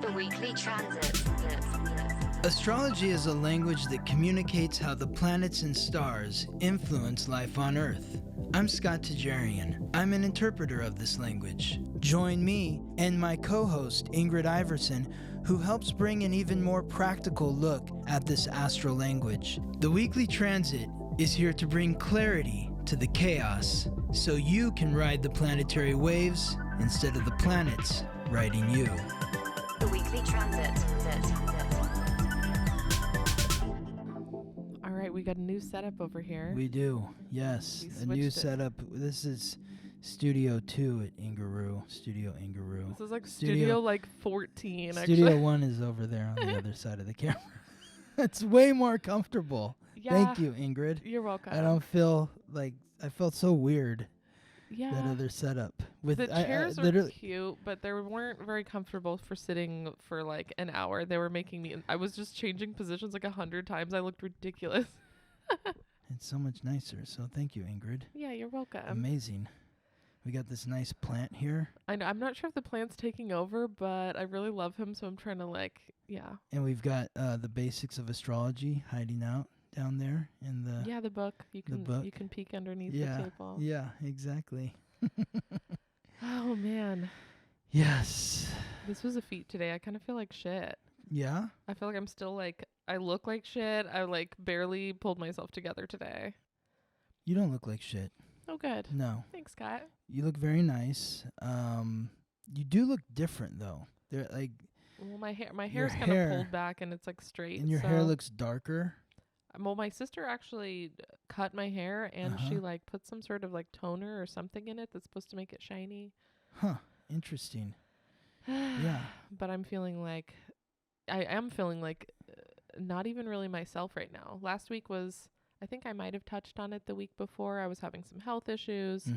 The weekly transit. Astrology is a language that communicates how the planets and stars influence life on Earth. I'm Scott Tajarian. I'm an interpreter of this language. Join me and my co-host Ingrid Iverson, who helps bring an even more practical look at this astral language. The weekly transit is here to bring clarity to the chaos, so you can ride the planetary waves instead of the planets riding you. The weekly transit. All right, we got a new setup over here. We do, yes. A new setup. This is Studio 2 at Ingaroo. Studio Ingaroo. This is like Studio like 14, Studio actually. 1 is over there on the other side of the camera. It's way more comfortable. Yeah. Thank you, Ingrid. You're welcome. I don't feel like, I felt so weird. Yeah. That other setup. With the chairs are cute, but they weren't very comfortable for sitting for like an hour. They were making me, I was just changing positions like 100 times. I looked ridiculous. It's so much nicer. So thank you, Ingrid. Yeah, you're welcome. Amazing. We got this nice plant here. I know. I'm not sure if the plant's taking over, but I really love him, so I'm trying to And we've got the basics of astrology hiding out down there in the the book. You can peek underneath the table. Yeah, exactly. Oh man. Yes. This was a feat today. I kind of feel like shit. Yeah? I feel like I'm still I look like shit. I barely pulled myself together today. You don't look like shit. Oh, good. No. Thanks, Scott. You look very nice. You do look different though. They're like. Well, my hair's kind of pulled back and it's straight. And your hair looks darker. Well, my sister actually cut my hair and she put some sort of toner or something in it that's supposed to make it shiny. Huh. Interesting. Yeah. But I'm feeling I am feeling not even really myself right now. Last week was, I think I might have touched on it the week before. I was having some health issues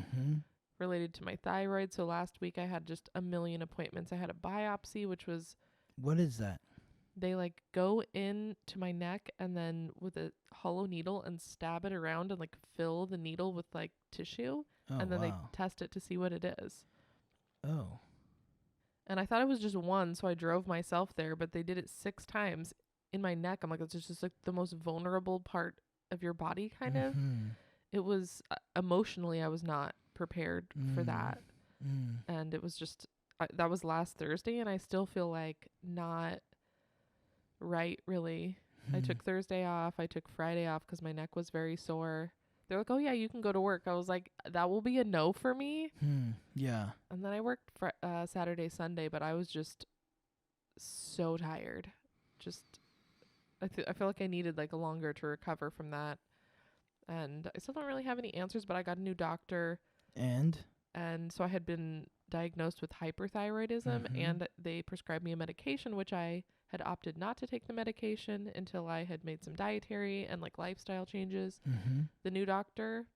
related to my thyroid. So last week I had just a million appointments. I had a biopsy, which was... What is that? They go into my neck and then with a hollow needle and stab it around and fill the needle with tissue. Oh, and then they wow. test it to see what it is. Oh. And I thought it was just one, so I drove myself there, but they did it 6 times in my neck. I'm it's just the most vulnerable part of your body, kind of. It was emotionally, I was not prepared for that. And it was just, that was last Thursday, and I still feel not right, really. I took Thursday off. I took Friday off because my neck was very sore. They're like, oh, yeah, you can go to work. I was like, that will be a no for me. Yeah. And then I worked Saturday, Sunday, but I was just so tired. I feel like I needed a longer to recover from that. And I still don't really have any answers, but I got a new doctor. And so I had been diagnosed with hyperthyroidism, and they prescribed me a medication, which I had opted not to take the medication until I had made some dietary and lifestyle changes. The new doctor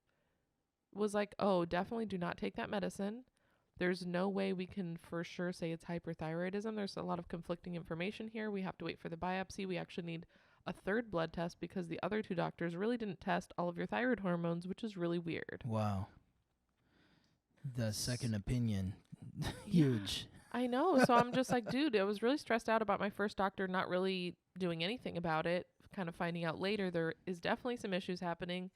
was like, oh, definitely do not take that medicine. There's no way we can for sure say it's hyperthyroidism. There's a lot of conflicting information here. We have to wait for the biopsy. We actually need a 3rd blood test because the other 2 doctors really didn't test all of your thyroid hormones, which is really weird. Wow. The second opinion. Huge. I know. So I'm just dude, I was really stressed out about my first doctor not really doing anything about it, kind of finding out later there is definitely some issues happening.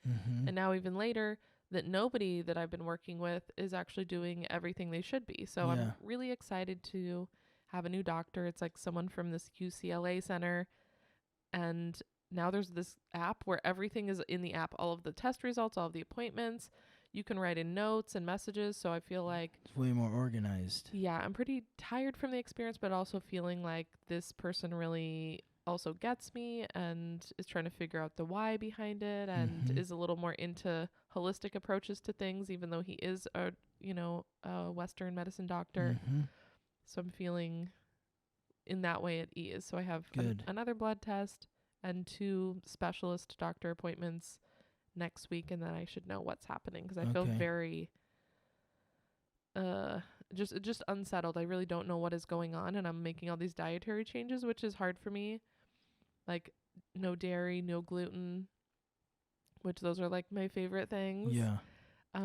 And now even later that nobody that I've been working with is actually doing everything they should be. So I'm really excited to have a new doctor. It's someone from this UCLA center. And now there's this app where everything is in the app, all of the test results, all of the appointments. You can write in notes and messages. So I feel it's way more organized. Yeah, I'm pretty tired from the experience, but also feeling like this person really also gets me and is trying to figure out the why behind it and is a little more into holistic approaches to things, even though he is a Western medicine doctor. So I'm feeling in that way at ease. So I have another blood test and 2 specialist doctor appointments next week, and then I should know what's happening because I feel very just unsettled. I really don't know what is going on, and I'm making all these dietary changes, which is hard for me. No dairy, no gluten, which those are my favorite things. Yeah.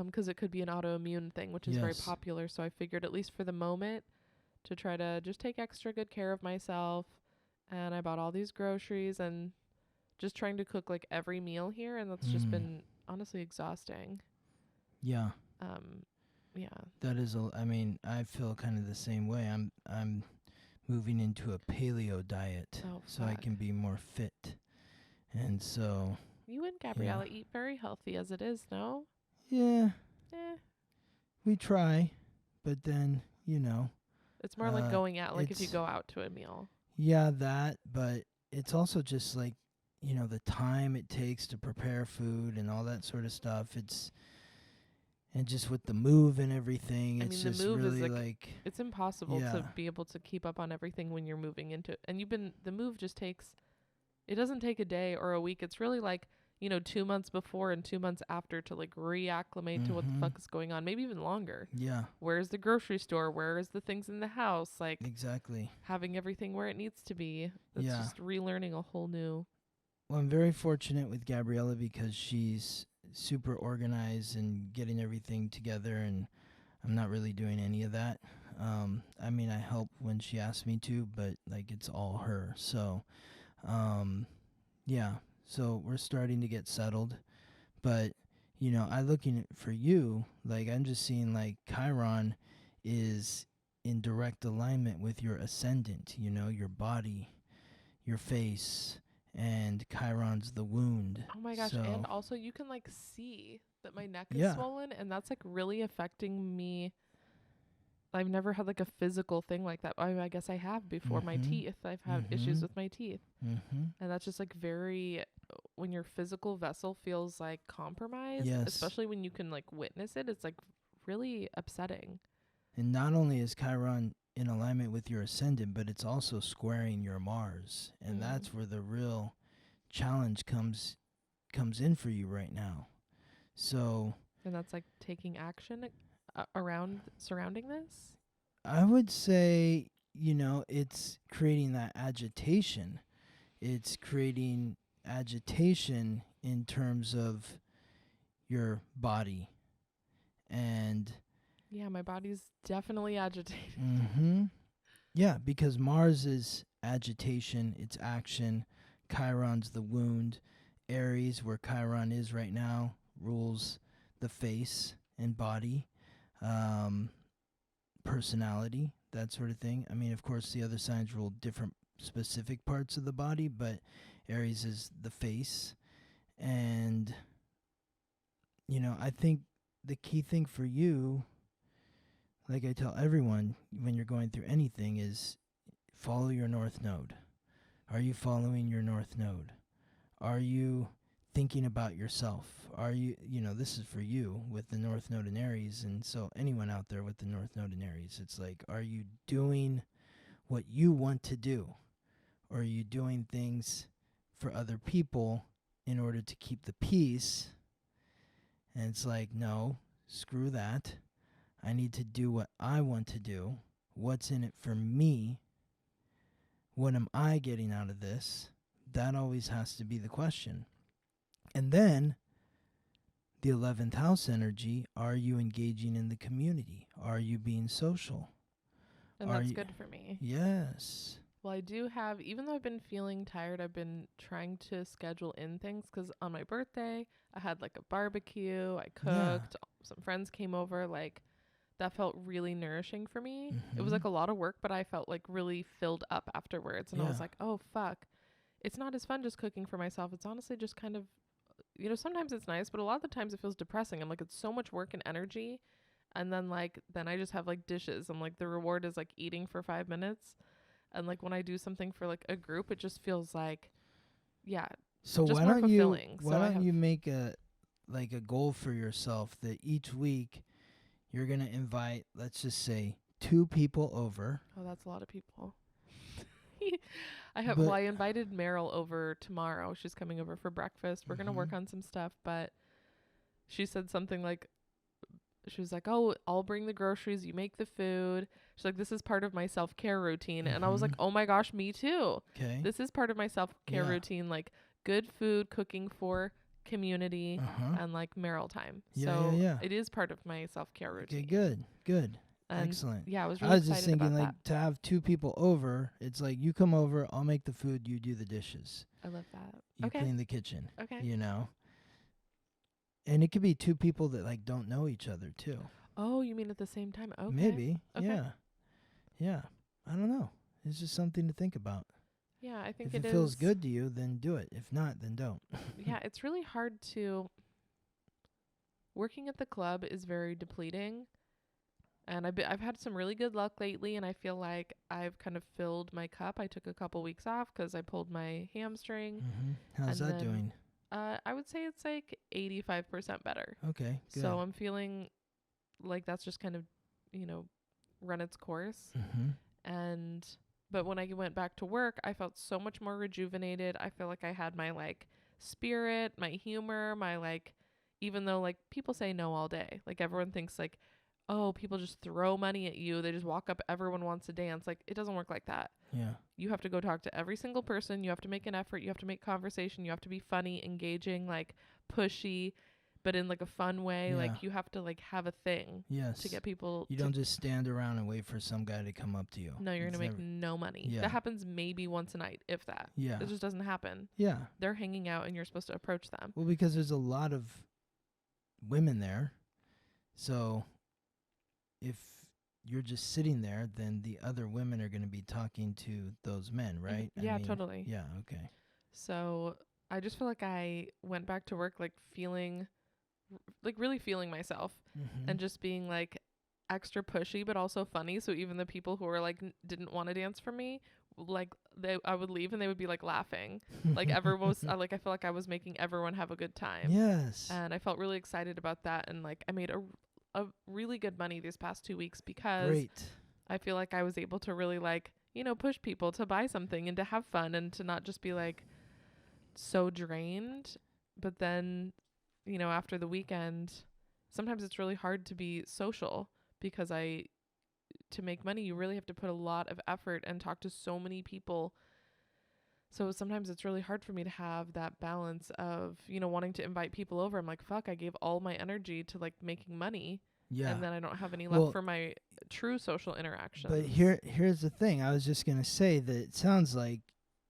Because it could be an autoimmune thing, which is very popular. So I figured at least for the moment to try to just take extra good care of myself. And I bought all these groceries and just trying to cook like every meal here, and that's just been honestly exhausting. Yeah. Yeah. That is I mean, I feel kind of the same way. I'm moving into a paleo diet so I fuck. can be more fit. And so You and Gabriella eat very healthy as it is, no? yeah, Eh. we try, but then, It's more like going out, like if you it's- go out to a meal. yeah, that, but it's also just like, the time it takes to prepare food and all that sort of stuff. And just with the move and everything, I it's mean, the just move is really like, it's impossible yeah. to be able to keep up on everything when you're moving into it. And the move just takes, it doesn't take a day or a week. It's really like, 2 months before and 2 months after to like reacclimate to what the fuck is going on. Maybe even longer. Yeah. Where's the grocery store? Where is the things in the house? Like Exactly. having everything where it needs to be. It's Yeah. just relearning a whole new. Well, I'm very fortunate with Gabriella because she's super organized and getting everything together, and I'm not really doing any of that. I mean, I help when she asks me to, but like it's all her. So, yeah. So we're starting to get settled, but I looking at for you, like I'm just seeing like Chiron is in direct alignment with your ascendant. Your body, your face. And Chiron's the wound. Oh my gosh. So, And also you can like see that my neck is Yeah. swollen, and that's like really affecting me. I've never had like a physical thing like that. I guess I have before. My teeth. I've had issues with my teeth. And that's just like very, when your physical vessel feels like compromised, Yes. especially when you can like witness it, it's like really upsetting. And not only is Chiron in alignment with your ascendant, but it's also squaring your Mars. And that's where the real challenge comes in for you right now. So, And that's like taking action around surrounding this. I would say, it's creating that agitation. It's creating agitation in terms of your body. And Yeah, my body's definitely agitated. yeah, because Mars is agitation, it's action. Chiron's the wound. Aries, where Chiron is right now, rules the face and body, personality, that sort of thing. I mean, of course, the other signs rule different specific parts of the body, but Aries is the face. And, I think the key thing for you, like I tell everyone when you're going through anything, is follow your north node. Are you following your north node? Are you thinking about yourself? Are you, this is for you with the north node in Aries, and so anyone out there with the north node in Aries, it's like, are you doing what you want to do? Or are you doing things for other people in order to keep the peace? And it's like, no, screw that. I need to do what I want to do. What's in it for me? What am I getting out of this? That always has to be the question. And then the 11th house energy, are you engaging in the community? Are you being social? And that's good for me. Yes. Well, I do have, even though I've been feeling tired, I've been trying to schedule in things, because on my birthday, I had like a barbecue, I cooked, some friends came over, like that felt really nourishing for me. It was like a lot of work, but I felt like really filled up afterwards. And I was like, oh, fuck. It's not as fun just cooking for myself. It's honestly just kind of, sometimes it's nice, but a lot of the times it feels depressing. I'm like, it's so much work and energy. And then then I just have like dishes. I'm like, the reward is like eating for 5 minutes. And like when I do something for like a group, it just feels like, yeah. So just why more don't you fulfilling. you make a goal for yourself that each week you're going to invite, let's just say, 2 people over. Oh, that's a lot of people. I invited Meryl over tomorrow. She's coming over for breakfast. We're going to work on some stuff, but she said something like, she was like, oh, I'll bring the groceries. You make the food. She's like, this is part of my self-care routine. And I was like, oh my gosh, me too. Okay. This is part of my self-care routine. Like good food, cooking for community, and like Meryl time. So it is part of my self-care routine. Okay, good. And Excellent. yeah, I was I really was just excited thinking, about like, to have 2 people over, it's like you come over, I'll make the food, you do the dishes. that. I love that. You Okay. clean the kitchen, Okay. you know? And it could be 2 people that, like, don't know each other, too. Oh, you mean at the same time? Okay. Maybe. Okay. Yeah. Yeah. I don't know. It's just something to think about. Yeah, I think If it it feels is- good to you, then do it. If not, then don't. Yeah, it's really hard to. Working at the club is very depleting. And I've had some really good luck lately, and I feel like I've kind of filled my cup. I took a couple weeks off 'cause I pulled my hamstring. How's And that then- doing? I would say it's like 85% better. Okay, good. So I'm feeling like that's just kind of, run its course. But when I went back to work, I felt so much more rejuvenated. I feel like I had my like spirit, my humor, my like, even though like people say no all day, like everyone thinks like, oh, people just throw money at you. They just walk up. Everyone wants to dance. Like it doesn't work like that. Yeah. You have to go talk to every single person. You have to make an effort. You have to make conversation. You have to be funny, engaging, like pushy, but in like a fun way. Yeah. Like you have to like have a thing Yes. to get people. You to don't just stand around and wait for some guy to come up to you. No, you're It's going to make never- no money. Yeah. That happens maybe once a night, if that. Yeah. It just doesn't happen. Yeah. They're hanging out and you're supposed to approach them. Well, because there's a lot of women there. So if you're just sitting there, then the other women are going to be talking to those men, right? I Yeah, mean, totally. Yeah, okay. So I just feel like I went back to work like feeling, like really feeling myself and just being like extra pushy, but also funny. So even the people who were like didn't want to dance for me, like I would leave and they would be like laughing. Like everyone was I feel like I was making everyone have a good time. Yes. And I felt really excited about that. And like I made a really good money these past 2 weeks because Great. I feel like I was able to really like, push people to buy something and to have fun and to not just be like so drained. But then, after the weekend, sometimes it's really hard to be social because to make money, you really have to put a lot of effort and talk to so many people. So sometimes it's really hard for me to have that balance of, wanting to invite people over. I'm like, fuck, I gave all my energy to like making money. Yeah. And then I don't have any left Well, for my true social interactions. But here's the thing. I was just going to say that it sounds like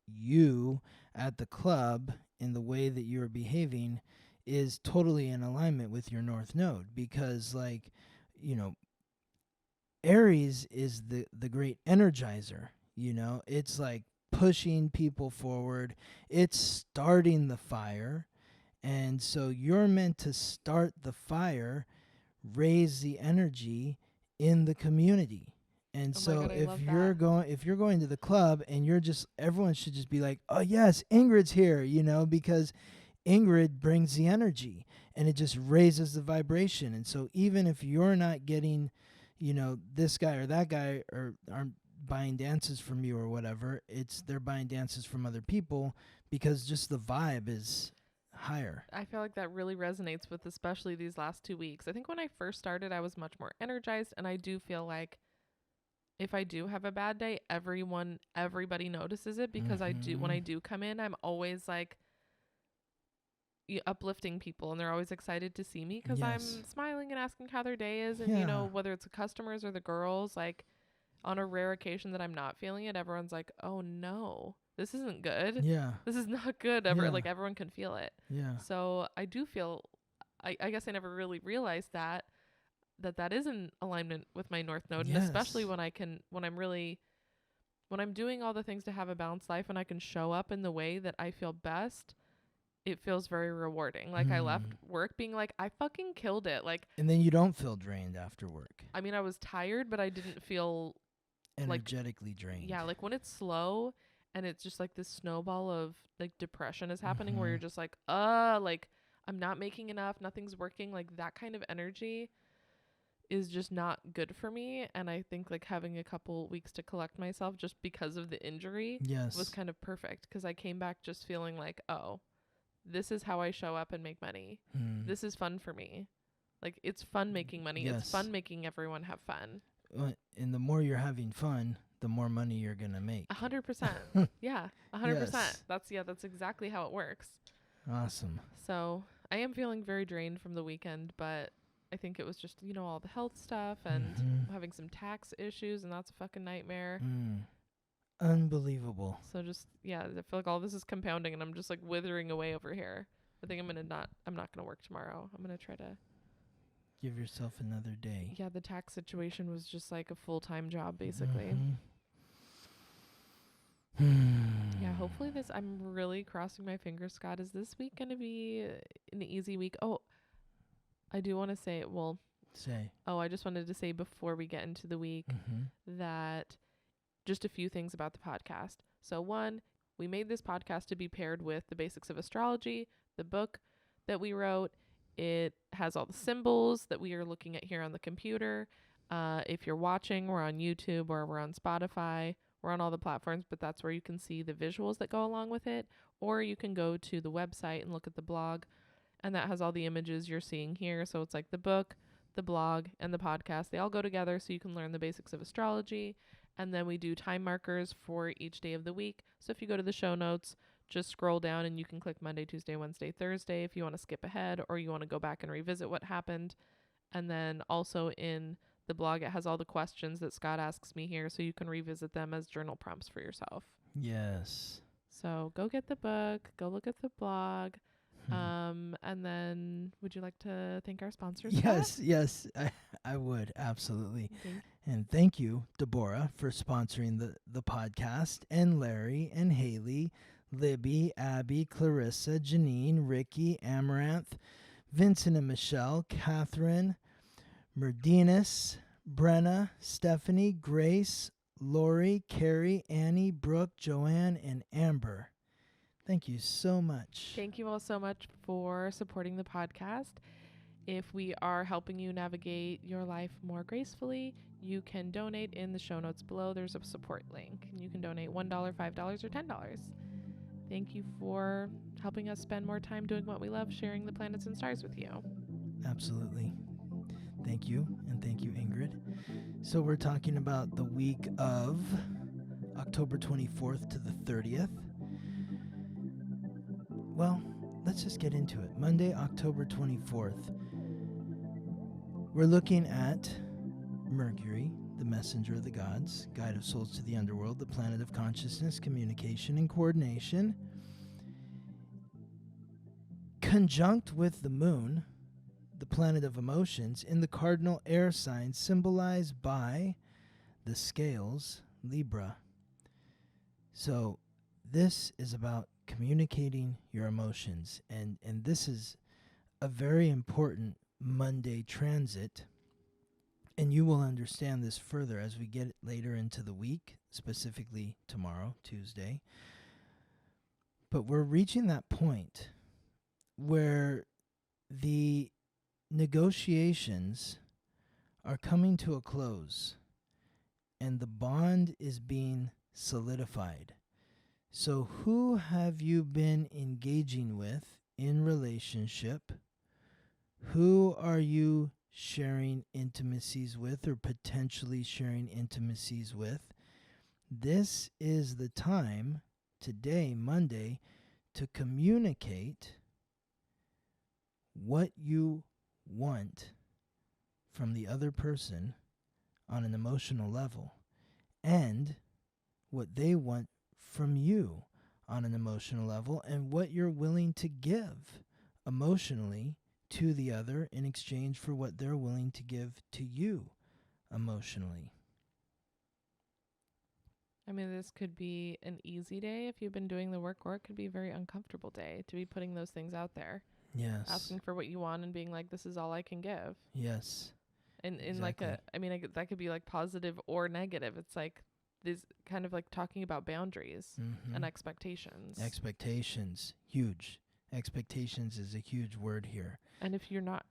you at the club in the way that you're behaving is totally in alignment with your North Node because like, Aries is the great energizer, It's like pushing people forward. It's starting the fire. And so you're meant to start the fire, raise the energy in the community. And Oh my so God, I if love you're that. if you're going to the club and everyone should just be like, "Oh yes, Ingrid's here," because Ingrid brings the energy and it just raises the vibration. And so even if you're not getting, this guy or that guy or aren't buying dances from you or whatever, they're buying dances from other people because just the vibe is higher. I feel like that really resonates with especially these last 2 weeks. I think when I first started, I was much more energized, and I do feel like if I do have a bad day, everybody notices it because when I do come in, I'm always like uplifting people, and they're always excited to see me because I'm Yes. smiling and asking how their day is. And, Yeah. whether it's the customers or the girls, like on a rare occasion that I'm not feeling it, everyone's like, oh no, this isn't good. Yeah. This is not good. Yeah. Like everyone can feel it. Yeah. So I do feel, I guess I never really realized that is in alignment with my North Node. And especially Yes. when I'm doing all the things to have a balanced life and I can show up in the way that I feel best, it feels very rewarding. Like I left work being like, I fucking killed it. Like, And then you don't feel drained after work. I mean, I was tired, but I didn't feel Energetically drained. Yeah, like when it's slow and it's just like this snowball of like depression is happening where you're just like I'm not making enough, nothing's working, like that kind of energy is just not good for me. And I think like having a couple weeks to collect myself just because of the injury was kind of perfect because I came back just feeling like, oh, this is how I show up and make money. This is fun for me. Like it's fun making money. Yes. It's fun making everyone have fun. And the more you're having fun, the more money you're going to make. 100%. Yeah, 100%. Yes. That's exactly how it works. Awesome. So I am feeling very drained from the weekend, but I think it was just, all the health stuff and having some tax issues, and that's a fucking nightmare. Unbelievable. So just, I feel like all this is compounding, and I'm just like withering away over here. I think I'm not gonna work tomorrow. I'm gonna try to Give yourself another day. Yeah, the tax situation was just like a full-time job, basically. Yeah, hopefully I'm really crossing my fingers, Scott. Is this week going to be an easy week? Oh, I do want to say, I just wanted to say before we get into the week that just a few things about the podcast. So one, we made this podcast to be paired with the basics of astrology, the book that we wrote. It has all the symbols that we are looking at here on the computer. If you're watching, we're on YouTube or we're on Spotify. We're on all the platforms, but that's where you can see the visuals that go along with it. Or you can go to the website and look at the blog, and that has all the images you're seeing here. So it's like the book, the blog, and the podcast. They all go together so you can learn the basics of astrology. And then we do time markers for each day of the week. So if you go to the show notes, just scroll down and you can click Monday, Tuesday, Wednesday, Thursday if you want to skip ahead or you want to go back and revisit what happened. And then also in the blog, it has all the questions that Scott asks me here, so you can revisit them as journal prompts for yourself. Yes. So go get the book, go look at the blog. And then would you like to thank our sponsors? Yes, I would, absolutely. And thank you, Deborah, for sponsoring the podcast, and Larry and Haley, Libby, Abby, Clarissa, Janine, Ricky, Amaranth, Vincent and Michelle, Catherine, Merdinas, Brenna, Stephanie, Grace, Lori, Carrie, Annie, Brooke, Joanne, and Amber. Thank you so much. Thank you all so much for supporting the podcast. If we are helping you navigate your life more gracefully, you can donate in the show notes below. There's a support link. You can donate $1, $5, or $10. Thank you for helping us spend more time doing what we love, sharing the planets and stars with you. Absolutely. Thank you, and thank you, Ingrid. So we're talking about the week of October 24th to the 30th. Well, let's just get into it. Monday, October 24th. We're looking at Mercury, the messenger of the gods, guide of souls to the underworld, the planet of consciousness, communication, and coordination, conjunct with the moon, the planet of emotions, in the cardinal air sign symbolized by the scales, Libra. So this is about communicating your emotions, and this is a very important Monday transit, and you will understand this further as we get later into the week, specifically tomorrow, Tuesday. But we're reaching that point where the negotiations are coming to a close and the bond is being solidified. So who have you been engaging with in relationship? Who are you sharing intimacies with or potentially sharing intimacies with? This is the time, today, Monday, to communicate what you want from the other person on an emotional level and what they want from you on an emotional level, and what you're willing to give emotionally to the other in exchange for what they're willing to give to you emotionally. I mean, this could be an easy day if you've been doing the work, or it could be a very uncomfortable day to be putting those things out there. Yes. Asking for what you want and being like, this is all I can give. Yes. And in exactly. That could be like positive or negative. It's like this kind of like talking about boundaries and expectations. Expectations. Huge. Expectations is a huge word here. And if you're not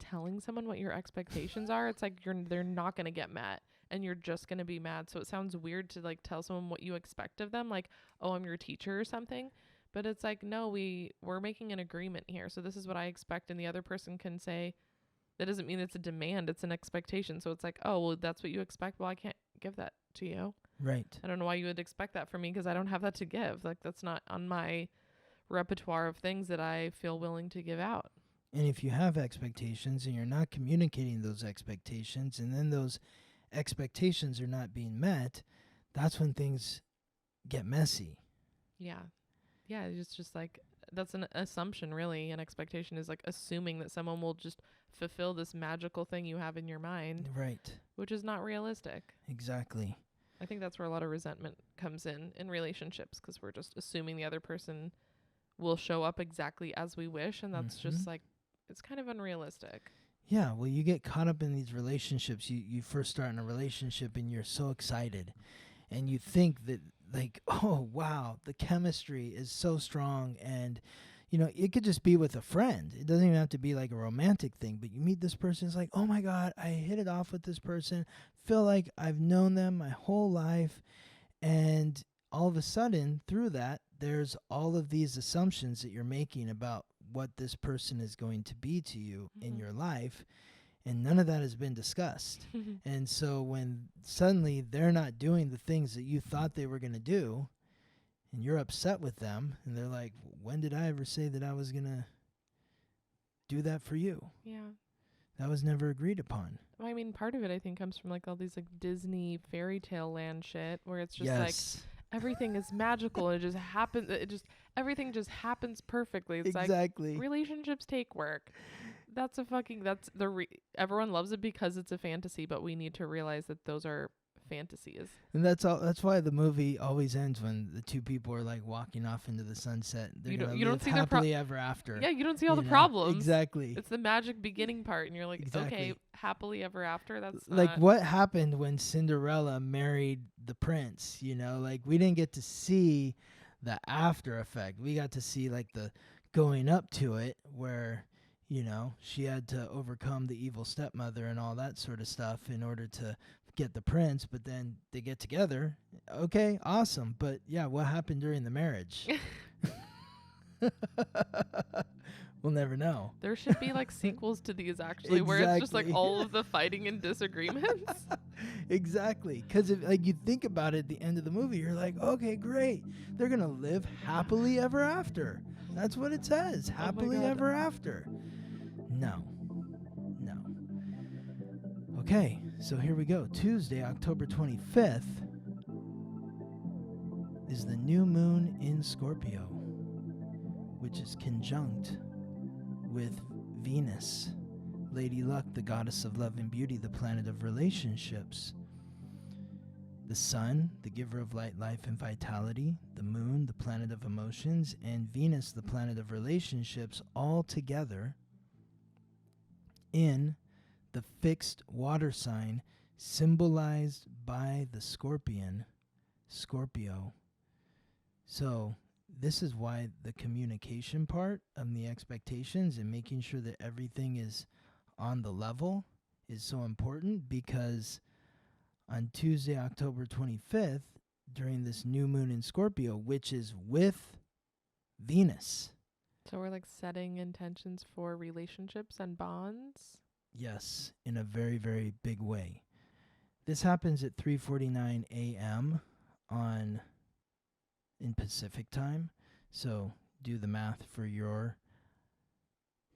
telling someone what your expectations are, it's like they're not going to get met and you're just going to be mad. So it sounds weird to like tell someone what you expect of them, like, oh, I'm your teacher or something. But it's like, no, we're making an agreement here. So this is what I expect. And the other person can say, that doesn't mean it's a demand, it's an expectation. So it's like, oh, well, that's what you expect. Well, I can't give that to you. Right. I don't know why you would expect that from me, because I don't have that to give. Like, that's not on my repertoire of things that I feel willing to give out. And if you have expectations and you're not communicating those expectations, and then those expectations are not being met, that's when things get messy. Yeah. Yeah, it's just like that's an assumption, really. An expectation is like assuming that someone will just fulfill this magical thing you have in your mind, Right. which is not realistic. Exactly. I think that's where a lot of resentment comes in relationships, because we're just assuming the other person will show up exactly as we wish, and that's just like, it's kind of unrealistic. Yeah, well, you get caught up in these relationships. You first start in a relationship and you're so excited, and you think that, like, oh, wow, the chemistry is so strong. And, you know, it could just be with a friend. It doesn't even have to be like a romantic thing, but you meet this person, it's like, oh my God, I hit it off with this person, feel like I've known them my whole life. And all of a sudden, through that, there's all of these assumptions that you're making about what this person is going to be to you in your life, and none of that has been discussed. And so when suddenly they're not doing the things that you thought they were going to do, and you're upset with them, and they're like, when did I ever say that I was going to do that for you? Yeah. That was never agreed upon. Well, I mean, part of it, I think, comes from like all these like Disney fairy tale land shit, where it's just like everything is magical and it just happens. Everything just happens perfectly. It's exactly. like relationships take work. Everyone loves it because it's a fantasy, but we need to realize that those are fantasies. And that's why the movie always ends when the two people are like walking off into the sunset. They're You gonna don't live see happily ever after. Yeah, you don't see all the know? problems. Exactly. It's the magic beginning part, and you're like, Exactly. okay, happily ever after. That's like not what happened when Cinderella married the prince. You know, like we didn't get to see the after effect. We got to see like the going up to it, where, you know, she had to overcome the evil stepmother and all that sort of stuff in order to get the prince. But then they get together. Okay, awesome. But yeah, what happened during the marriage? We'll never know. There should be like sequels to these actually, where it's just like all of the fighting and disagreements. Exactly. Because like you think about it at the end of the movie, you're like, okay, great. They're going to live happily ever after. That's what it says. Happily ever after. No. Okay, so here we go. Tuesday, October 25th is the new moon in Scorpio, which is conjunct with Venus, Lady Luck, the goddess of love and beauty, the planet of relationships. The sun, the giver of light, life, and vitality. The moon, the planet of emotions. And Venus, the planet of relationships, all together in the fixed water sign symbolized by the scorpion, Scorpio. So this is why the communication part of the expectations and making sure that everything is on the level is so important, because on Tuesday, October 25th, during this new moon in Scorpio, which is with Venus. So we're like setting intentions for relationships and bonds? Yes, in a very, very big way. This happens at 3:49 a.m. in Pacific time. So do the math for your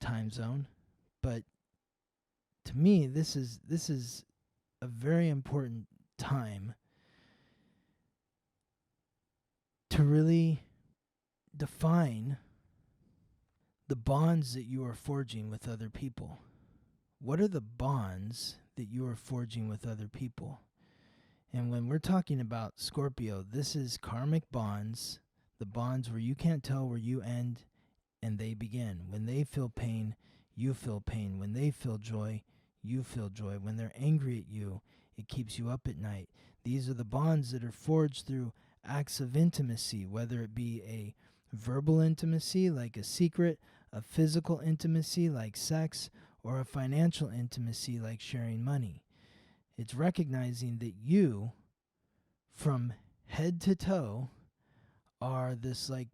time zone. But to me, this is a very important time to really define the bonds that you are forging with other people. What are the bonds that you are forging with other people? And when we're talking about Scorpio, this is karmic bonds, the bonds where you can't tell where you end and they begin. When they feel pain, you feel pain. When they feel joy, you feel joy. When they're angry at you, it keeps you up at night. These are the bonds that are forged through acts of intimacy, whether it be a verbal intimacy like a secret, a physical intimacy like sex, or a financial intimacy like sharing money. It's recognizing that you, from head to toe, are this like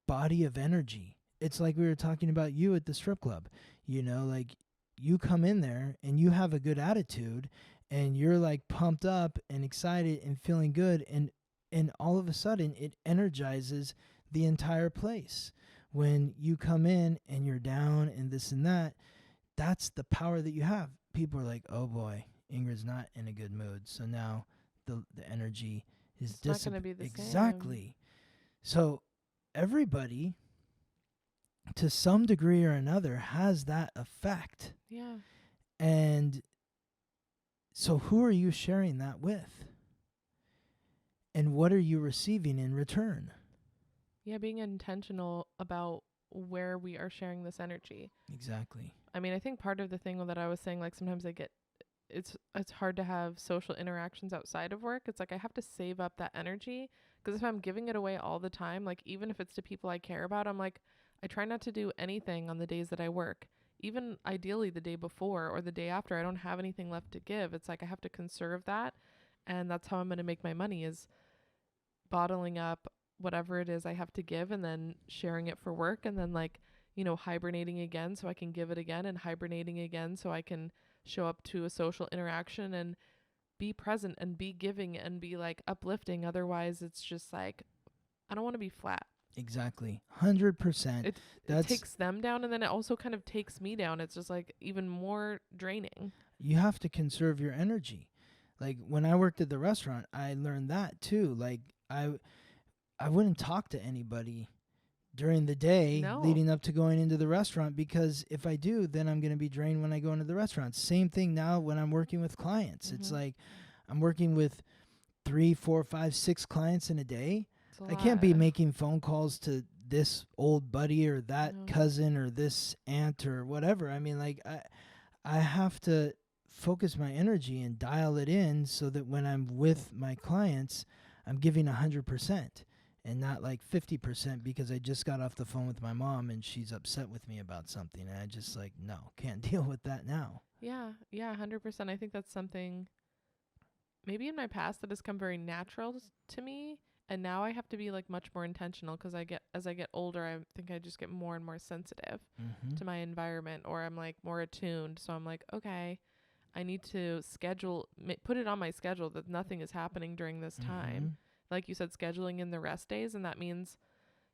body of energy. It's like we were talking about you at the strip club. You know, like you come in there and you have a good attitude and you're like pumped up and excited and feeling good, and all of a sudden it energizes the entire place. when you come in and you're down and this and that, that's the power that you have. People are like, oh boy, Ingrid's not in a good mood. So now the energy is It's not going to be the exactly. So everybody, to some degree or another, has that effect. same. Yeah. And so who are you sharing that with? And what are you receiving in return? Yeah, being intentional about where we are sharing this energy. Exactly. I mean, I think part of the thing that I was saying, like sometimes it's hard to have social interactions outside of work. It's like I have to save up that energy, because if I'm giving it away all the time, like even if it's to people I care about, I'm like, I try not to do anything on the days that I work. Even ideally the day before or the day after, I don't have anything left to give. It's like I have to conserve that, and that's how I'm going to make my money, is bottling up whatever it is I have to give and then sharing it for work, and then like, hibernating again so I can give it again, and hibernating again so I can show up to a social interaction and be present and be giving and be like uplifting. Otherwise it's just like, I don't want to be flat. Exactly. 100%. It takes them down, and then it also kind of takes me down. It's just like even more draining. You have to conserve your energy. Like when I worked at the restaurant, I learned that too. Like I wouldn't talk to anybody during the day leading up to going into the restaurant, because if I do, then I'm going to be drained when I go into the restaurant. Same thing now when I'm working with clients. It's like I'm working with 3, 4, 5, 6 clients in a day. I can't be making phone calls to this old buddy or that cousin or this aunt or whatever. I mean, like I have to focus my energy and dial it in so that when I'm with my clients, I'm giving 100%. And not like 50% because I just got off the phone with my mom and she's upset with me about something. And I just like, no, can't deal with that now. Yeah, 100%. I think that's something maybe in my past that has come very natural to me. And now I have to be like much more intentional, because as I get older, I think I just get more and more sensitive to my environment, or I'm like more attuned. So I'm like, okay, I need to put it on my schedule that nothing is happening during this time. Like you said, scheduling in the rest days. And that means,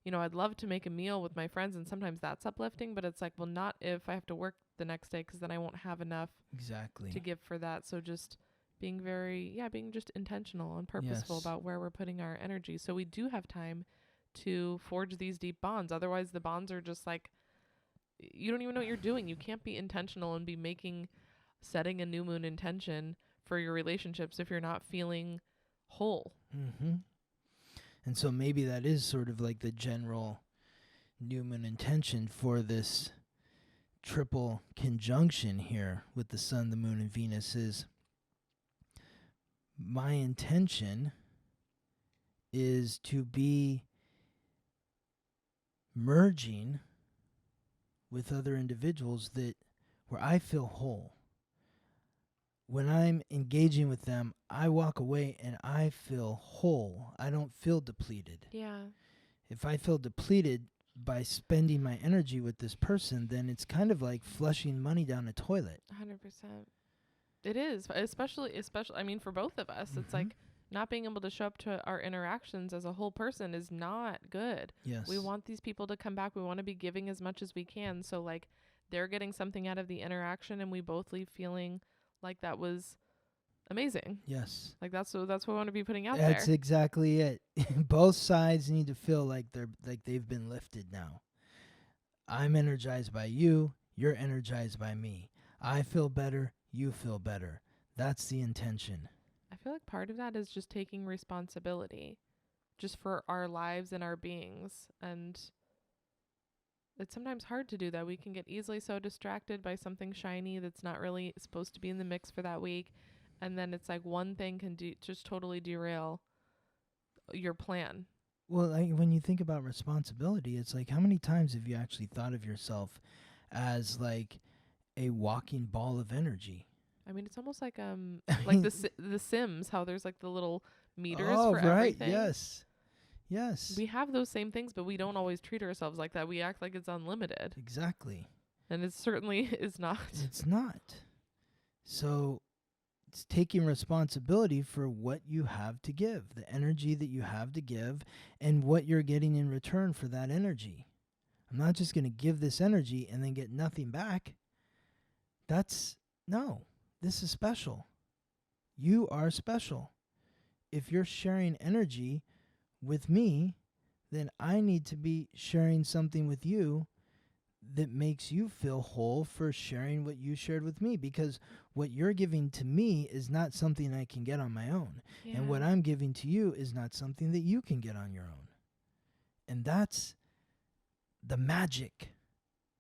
I'd love to make a meal with my friends, and sometimes that's uplifting, but it's like, well, not if I have to work the next day, because then I won't have enough to give for that. So just being being just intentional and purposeful about where we're putting our energy, so we do have time to forge these deep bonds. Otherwise the bonds are just like, you don't even know what you're doing. You can't be intentional and be setting a new moon intention for your relationships if you're not feeling whole. And so maybe that is sort of like the general new moon intention for this triple conjunction here with the sun, the moon, and Venus is, my intention is to be merging with other individuals where I feel whole. When I'm engaging with them, I walk away and I feel whole. I don't feel depleted. Yeah. If I feel depleted by spending my energy with this person, then it's kind of like flushing money down a toilet. 100%. It is, especially, I mean, for both of us, it's like not being able to show up to our interactions as a whole person is not good. Yes. We want these people to come back. We want to be giving as much as we can. So like they're getting something out of the interaction, and we both leave feeling like that was amazing. Yes. Like that's what we want to be putting out there. That's exactly it. Both sides need to feel like they've been lifted now. I'm energized by you. You're energized by me. I feel better. You feel better. That's the intention. I feel like part of that is just taking responsibility just for our lives and our beings. And it's sometimes hard to do that. We can get easily so distracted by something shiny that's not really supposed to be in the mix for that week. And then it's like one thing can just totally derail your plan. Well, when you think about responsibility, it's like, how many times have you actually thought of yourself as like a walking ball of energy? I mean, it's almost like like the Sims, how there's like the little meters for everything. Yes. We have those same things, but we don't always treat ourselves like that. We act like it's unlimited. Exactly. And it certainly is not. It's not. So it's taking responsibility for what you have to give, the energy that you have to give, and what you're getting in return for that energy. I'm not just going to give this energy and then get nothing back. No, this is special. You are special. If you're sharing energy with me, then I need to be sharing something with you that makes you feel whole for sharing what you shared with me, because what you're giving to me is not something I can get on my own. Yeah. And what I'm giving to you is not something that you can get on your own. And that's the magic.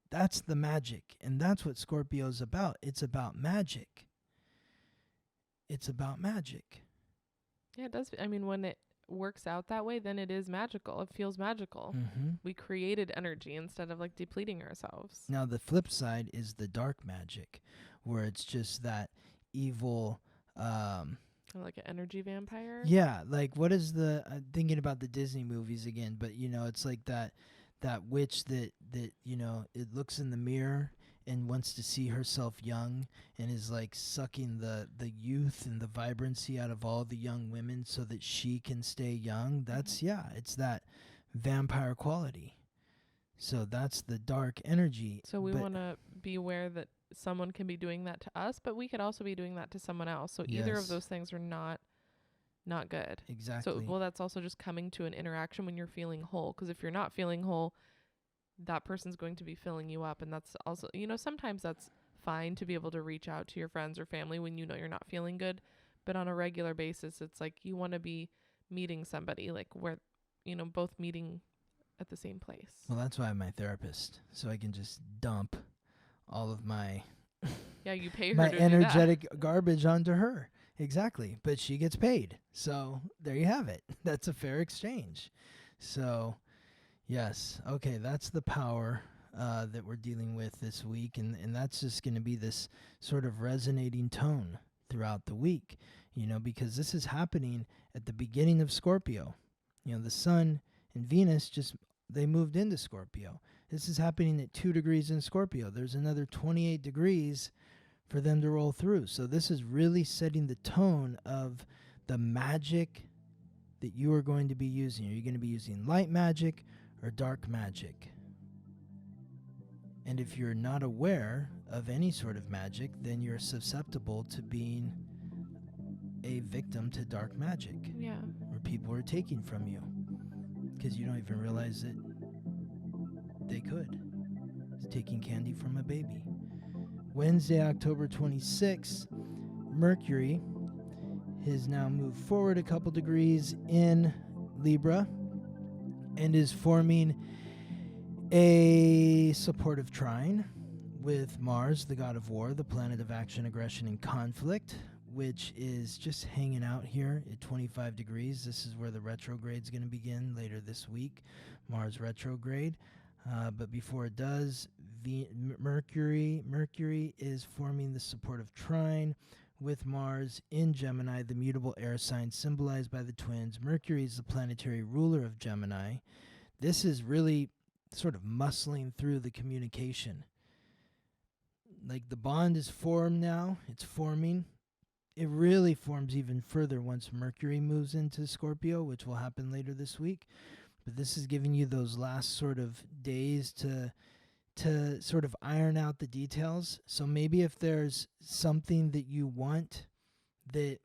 That's the magic. And that's what Scorpio's about. It's about magic. It's about magic. Yeah, it does. I mean, when it works out that way, then it is magical. It feels magical. Mm-hmm. We created energy instead of like depleting ourselves. Now, the flip side is the dark magic, where it's just that evil. Kinda like an energy vampire. Yeah, like what is the? Thinking about the Disney movies again, but it's like that witch that it looks in the mirror and wants to see herself young and is like sucking the youth and the vibrancy out of all the young women so that she can stay young. That's it's that vampire quality. So that's the dark energy. So we But want to be aware that someone can be doing that to us, but we could also be doing that to someone else. So either of Yes. those things are not good. Exactly. So, well, that's also just coming to an interaction when you're feeling whole. Because if you're not feeling whole, that person's going to be filling you up. And that's also, sometimes that's fine to be able to reach out to your friends or family when you're not feeling good. But on a regular basis, it's like you want to be meeting somebody like where, both meeting at the same place. Well, that's why I'm my therapist, so I can just dump all of my Yeah, you pay her my to energetic garbage onto her. Exactly. But she gets paid. So there you have it. That's a fair exchange. So, yes. Okay, that's the power that we're dealing with this week. And that's just going to be this sort of resonating tone throughout the week, because this is happening at the beginning of Scorpio. The sun and Venus they moved into Scorpio. This is happening at 2 degrees in Scorpio. There's another 28 degrees for them to roll through. So this is really setting the tone of the magic that you are going to be using. Are you going to be using light magic or dark magic? And if you're not aware of any sort of magic, then you're susceptible to being a victim to dark magic. Yeah. Where people are taking from you because you don't even realize that they could. It's taking candy from a baby. Wednesday, October 26th, Mercury has now moved forward a couple degrees in Libra and is forming a supportive trine with Mars, the god of war, the planet of action, aggression, and conflict, which is just hanging out here at 25 degrees. This is where the retrograde is going to begin later this week, Mars retrograde. But before it does, Mercury is forming the supportive trine with Mars in Gemini, the mutable air sign symbolized by the twins. Mercury is the planetary ruler of Gemini. This is really sort of muscling through the communication. Like the bond is formed now. It's forming. It really forms even further once Mercury moves into Scorpio, which will happen later this week. But this is giving you those last sort of days to sort of iron out the details. So maybe if there's something that you want that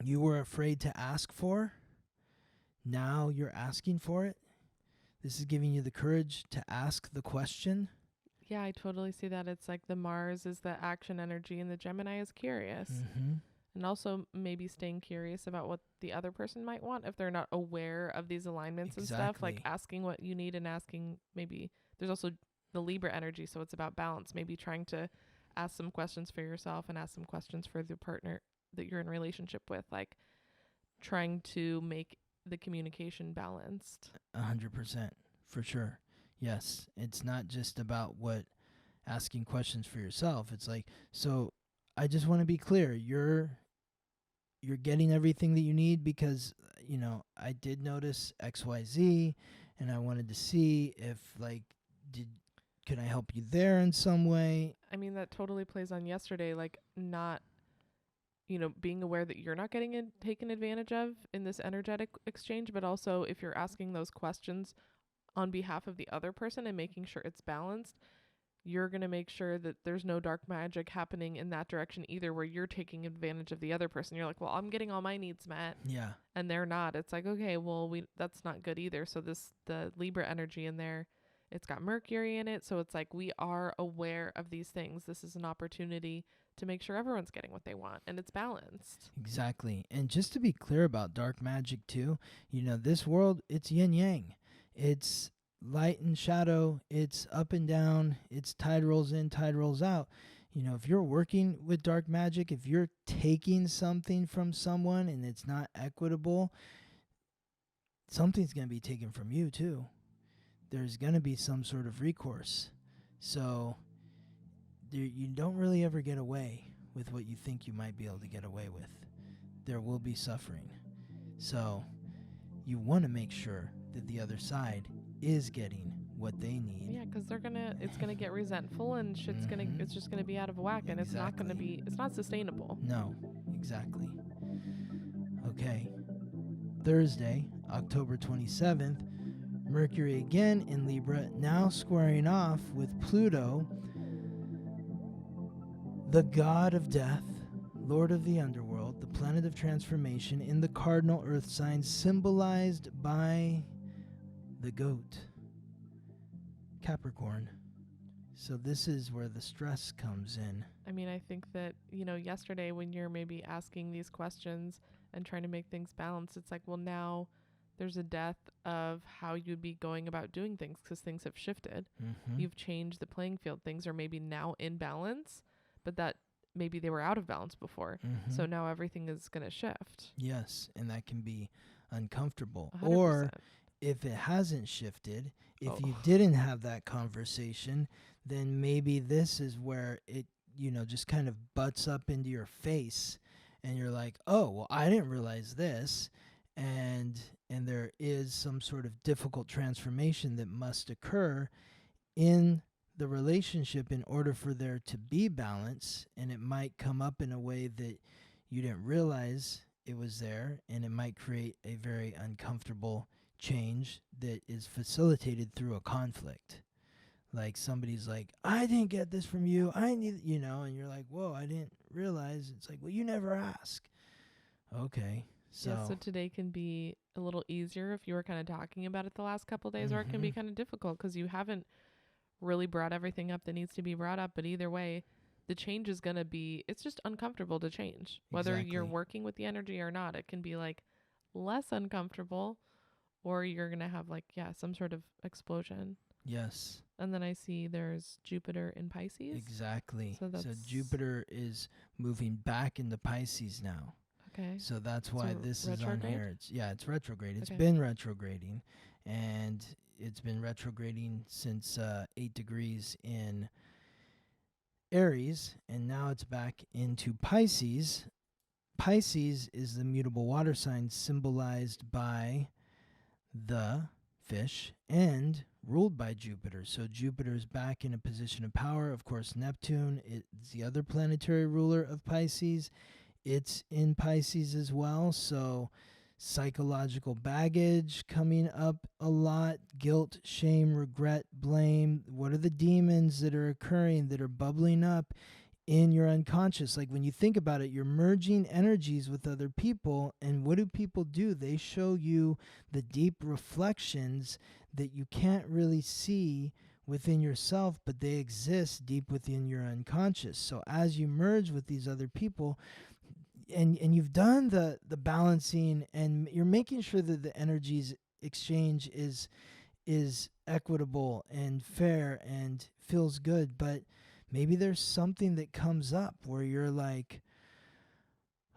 you were afraid to ask for, now you're asking for it. This is giving you the courage to ask the question. Yeah, I totally see that. It's like the Mars is the action energy and the Gemini is curious. Mm-hmm. And also maybe staying curious about what the other person might want if they're not aware of these alignments and stuff. Like Exactly. asking what you need and asking maybe there's also the Libra energy, so it's about balance. Maybe trying to ask some questions for yourself and ask some questions for the partner that you're in relationship with. Like trying to make the communication balanced. 100%, for sure. Yes, it's not just about asking questions for yourself. It's like, so I just want to be clear. You're getting everything that you need because, I did notice XYZ and I wanted to see if could I help you there in some way? I mean, that totally plays on yesterday, like not, being aware that you're not getting taken advantage of in this energetic exchange, but also if you're asking those questions on behalf of the other person and making sure it's balanced, you're going to make sure that there's no dark magic happening in that direction either, where you're taking advantage of the other person. You're like, well, I'm getting all my needs met. Yeah. And they're not. It's like, okay, well, that's not good either. So the Libra energy in there, it's got Mercury in it. So it's like, we are aware of these things. This is an opportunity to make sure everyone's getting what they want and it's balanced. Exactly. And just to be clear about dark magic too, this world, it's yin yang. It's light and shadow, it's up and down, it's tide rolls in, tide rolls out. If you're working with dark magic, if you're taking something from someone and it's not equitable, something's going to be taken from you too. There's going to be some sort of recourse. So you don't really ever get away with what you think you might be able to get away with. There will be suffering. So you want to make sure that the other side is getting what they need. Yeah, because it's gonna get resentful and it's just gonna be out of whack, and it's not sustainable. No, exactly. Okay. Thursday, October 27th, Mercury again in Libra, now squaring off with Pluto, the god of death, lord of the underworld, the planet of transformation, in the cardinal earth sign, symbolized by the goat, Capricorn. So this is where the stress comes in. I mean, I think that, yesterday when you're maybe asking these questions and trying to make things balanced, it's like, well, now there's a death of how you'd be going about doing things because things have shifted. Mm-hmm. You've changed the playing field. Things are maybe now in balance, but that maybe they were out of balance before. Mm-hmm. So now everything is going to shift. Yes, and that can be uncomfortable. 100%. Or if it hasn't shifted, if you didn't have that conversation, then maybe this is where it, just kind of butts up into your face and you're like, oh, well, I didn't realize this. And there is some sort of difficult transformation that must occur in the relationship in order for there to be balance. And it might come up in a way that you didn't realize it was there, and it might create a very uncomfortable change that is facilitated through a conflict. Like somebody's like, I didn't get this from you. I need, and you're like, whoa, I didn't realize. It's like, well, you never ask. Okay. So, yeah, so today can be a little easier if you were kind of talking about it the last couple of days, or it can be kind of difficult because you haven't really brought everything up that needs to be brought up. But either way, the change is going to be, it's just uncomfortable to change. Whether you're working with the energy or not, it can be like less uncomfortable, or you're going to have like, some sort of explosion. Yes. And then I see there's Jupiter in Pisces. Exactly. So Jupiter is moving back into Pisces now. Okay. So that's why this is on here. It's retrograde. It's been retrograding, and it's been retrograding since 8 degrees in Aries, and now it's back into Pisces. Pisces is the mutable water sign symbolized by the fish and ruled by Jupiter. So Jupiter's back in a position of power. Of course, Neptune is the other planetary ruler of Pisces. It's in Pisces as well. So psychological baggage coming up a lot, guilt, shame, regret, blame. What are the demons that are occurring, that are bubbling up in your unconscious? Like when you think about it, you're merging energies with other people, and what do people do? They show you the deep reflections that you can't really see within yourself, but they exist deep within your unconscious. So as you merge with these other people, and you've done the balancing, and you're making sure that the energies exchange is equitable and fair and feels good, but maybe there's something that comes up where you're like,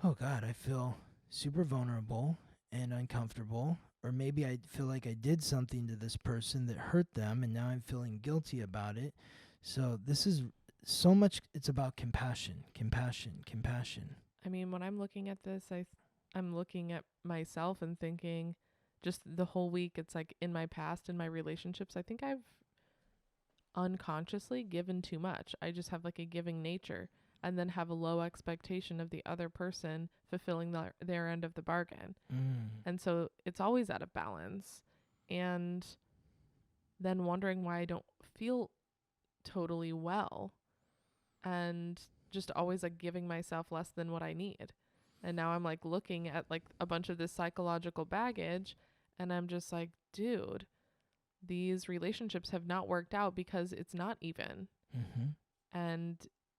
oh God, I feel super vulnerable and uncomfortable, or maybe I feel like I did something to this person that hurt them, and now I'm feeling guilty about it. So this is so much, it's about compassion. I mean, when I'm looking at this, I'm looking at myself and thinking just the whole week, it's like in my past, in my relationships, I think I've unconsciously given too much. I just have like a giving nature, and then have a low expectation of the other person fulfilling their end of the bargain. And so it's always out of balance. And then wondering why I don't feel totally well, and just always like giving myself less than what I need. And now I'm like looking at like a bunch of this psychological baggage, and I'm just like, dude, these relationships have not worked out because it's not even. And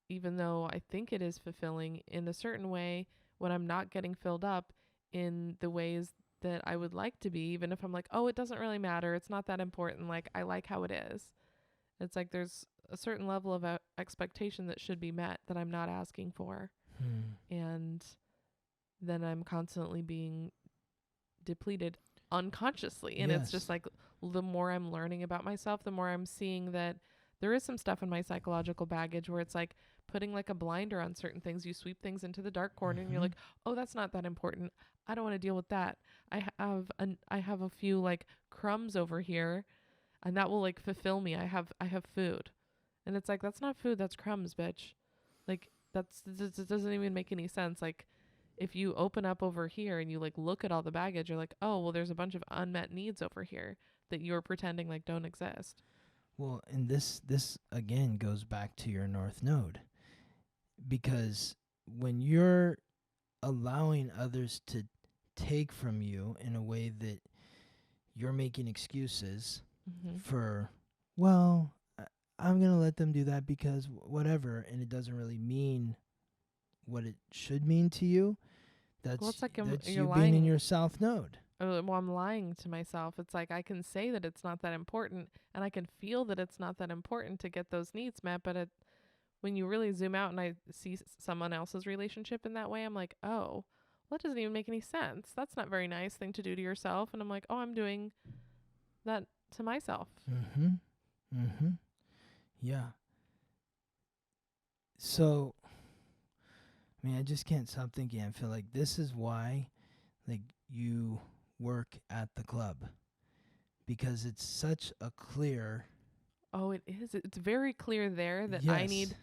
even though I think it is fulfilling in a certain way, when I'm not getting filled up in the ways that I would like to be, even if I'm like, oh, it doesn't really matter, it's not that important, like I like how it is. It's like there's a certain level of expectation that should be met that I'm not asking for. And then I'm constantly being depleted unconsciously. And it's just like the more I'm learning about myself, the more I'm seeing that there is some stuff in my psychological baggage where it's like putting like a blinder on certain things. You sweep things into the dark corner and you're like, oh, that's not that important. I don't want to deal with that. I have a few like crumbs over here, and that will like fulfill me. I have food. And it's like, that's not food, that's crumbs, bitch. Like that doesn't even make any sense. Like if you open up over here and you like look at all the baggage, you're like, oh, well, there's a bunch of unmet needs over here that you're pretending like don't exist. Well, and this again goes back to your North Node, because when you're allowing others to take from you in a way that you're making excuses for, well, I'm going to let them do that because whatever, and it doesn't really mean what it should mean to you, that's, well, it's like that's you're you lying. being in your South Node. Well, I'm lying to myself. It's like I can say that it's not that important, and I can feel that it's not that important to get those needs met, but when you really zoom out and I see someone else's relationship in that way, I'm like, oh, well, that doesn't even make any sense. That's not a very nice thing to do to yourself. And I'm like, oh, I'm doing that to myself. Yeah. So, I mean, I just can't stop thinking. I feel like this is why, like, you work at the club, because it's such a clear. Oh, it is. It's very clear there that Yes.